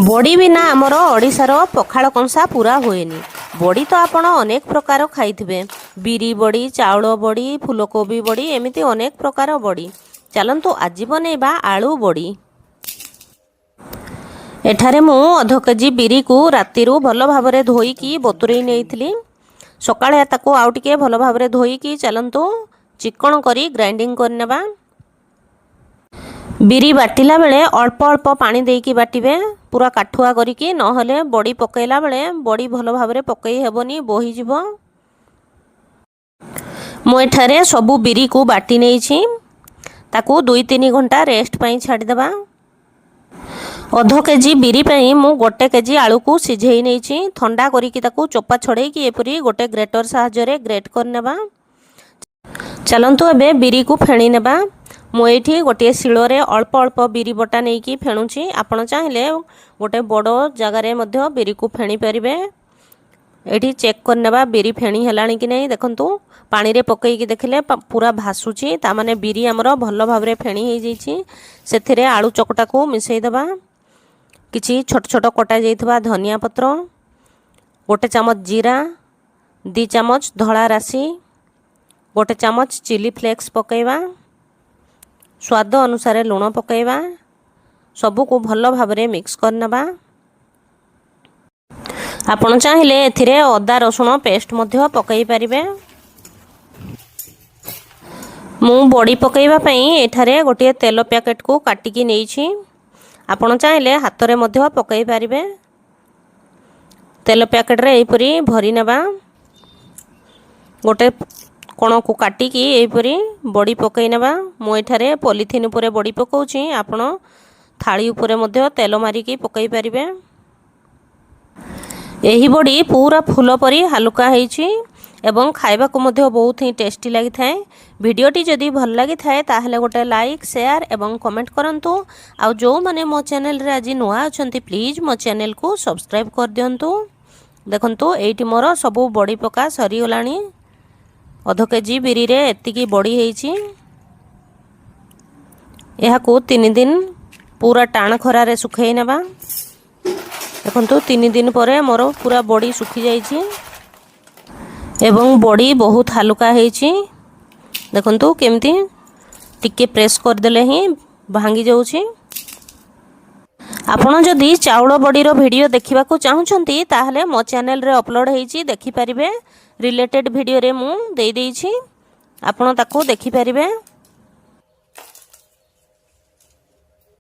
बड़ी बिना आमर ओडिशार पखाल कंसा पूरा हुएनी। बड़ी तो आपण अनेक प्रकार खाइथिबे, बिरी बड़ी, चाउल बड़ी, फूलकोबी बड़ी, एमिति अनेक प्रकार बड़ी। चलंतु आज बनैबा आलू बड़ी। एठारे मु अध केजी बिरी को रातिरु भल भाबरे धोईकी बतुरेई नेइथिली। सकाळे ताको आउ टिके भल भाबरे धोईकी चलंतु चिकन करी ग्राइंडिंग करनेबा। बिरी बाटिला बेले अल्प अल्प पानी देकी बाटिबे, पूरा काठुआ करिकी, नहले बड़ी पकेला बेले बड़ी भल भाबरे पकई हेबनी, बोही जिवो। मु एठारे सबु बिरी को बाटी नेइछि, ताकू 2-3 घंटा रेस्ट पई छाडी देबा। अध केजी बिरी पई मु 1 केजी आलू को सिझेई नेइछि, ठंडा करिकी ताकू चोपा छड़ेकी एपरी गोटे ग्रेटर साहाय्य ग्रेट करनेबा। चलंतु एबे बिरी को फेणी नेबा। मु एठी गोटे शिଳରେ अल्प अल्प बिरी बटा नेकी फेणुछि। आपण चाहिले गोटे बड़ जगार मध्य बिरी को फेणी परिबे। एठी चेक करनेबा बिरी फेणी हेलाणी कि नहीं। देखंतु पानी रे पकईकी देखले पूरा भासुछि, ता माने बिरी हमरो भल भाबरे फेणी हे जैछि। सेथिरे आलू चकटा को मिसई देबा। किछि छोट छोट कटा जाइथबा धनिया पत्र, गोटे चामच जीरा, 2 चामच धला राशि, गोटे चामच चिली फ्लेक्स पकईबा, स्वाद अनुसार लुण पकईबा। सबू को भल भाबरे मिक्स करनेबा। आपण चाहिले एथिरे अदा रसुण पेस्ट मध्य पकई परिबे। मु बड़ी पकईबा पई एठारे गोटे तेल पैकेट को काटिकी नेइछि। आपण चाहिले हाथ रे मध्य पकई परिबे। तेल पैकेट रे एपरी भरी नेबा। गोटे कोण को काटिकी एपरी बड़ी पकई नेबा। मु एठारे पॉलिथिन उपरे बड़ी पकाउछि, आपण थाली उपरे मध्य तेल मारिकी पकई परिबे। एही बड़ी पूरा फूल परी हल्का हेछि एवं खाइबा को मध्य बहुत ही टेस्टी लगी थाए। वीडियोटी जदि भल लगी थाए ताहले गोटे लाइक, शेयर एवं कमेंट करंतु। आउ जो माने मो चैनल रे आज नुआ अछंती प्लीज मो चैनल को सब्सक्राइब कर दियंतु। देखंतु एठी मोर सबु बड़ी पका सरी गलानी। अध केजी बिरी रे एतिकी बड़ी हेछि। एहा को 3 दिन पूरा टाण खरा रे सुखई नेबा। देखंतु 3 दिन परे मोर पूरा बड़ी सुखी जाइछि एवं बड़ी बहुत हल्का हेछि। देखंतु केमती टिके प्रेस कर देले ही भांगी जाउछि। आपण जदि चाउल बड़ी रो वीडियो देखिबा को चाहुचंती ताहले मो चैनल रे अपलोड हेछि, देखि परिबे। रिलेटेड वीडियो रे मु देई देइछि, आपण ताको देखि परिबे।